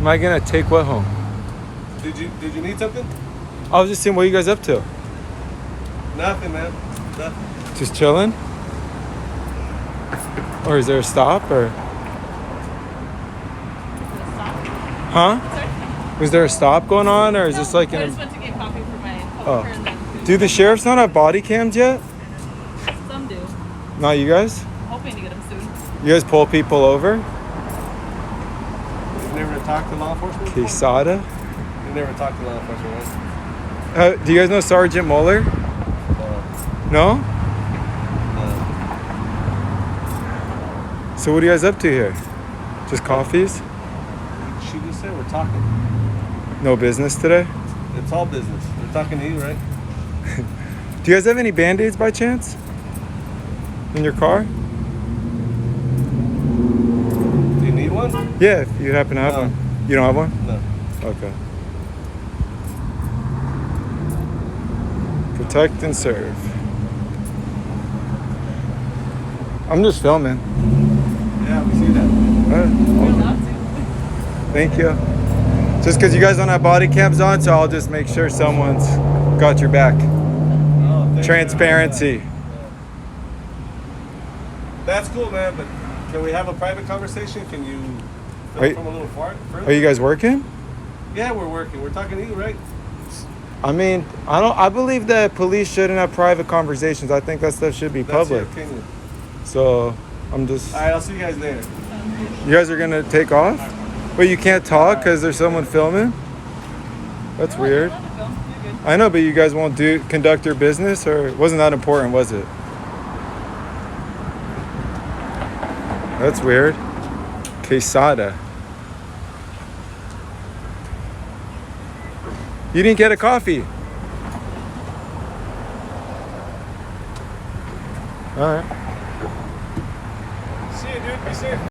Am I gonna take what home? Did you need something? I was just seeing what you guys up to. Nothing, man. Nothing. Just chilling? Or is there a stop or? Huh? Sorry? Was there a stop going on or is this like I an? just went to get coffee for my coworker and then food. Do the sheriffs not have body cams yet? Some do. Not you guys? Hoping to get them soon. You guys pull people over? You've never talked to law enforcement? Quesada? You've never talked to law enforcement, right? Do you guys know Sergeant Mueller? No? No. So what are you guys up to here? Just coffees? She just said we're talking. No business today? It's all business. We're talking to you, right? Do you guys have any Band-Aids by chance? In your car? Do you need one? Yeah, if you happen to have No. one. You don't have one? No. Okay. Protect and serve. I'm just filming. Yeah, we see that. All right. You're allowed to. Thank you. Just because you guys don't have body cams on, so I'll just make sure someone's got your back. Oh, thank you. Transparency. That's cool, man, but can we have a private conversation? Can you Are film you- from a little further? Are you guys working? Yeah, we're working. We're talking to you, right? I mean, I believe that police shouldn't have private conversations. I think that stuff should be That's your public. opinion. So I'm just. All right, I'll see you guys later. You guys are gonna take off? Wait, you can't talk because there's someone filming? That's weird. You're allowed to film. You're good. I know, but you guys won't conduct your business, or it wasn't that important, was it? That's weird. Quesada. You didn't get a coffee. All right. See you, dude. Be safe.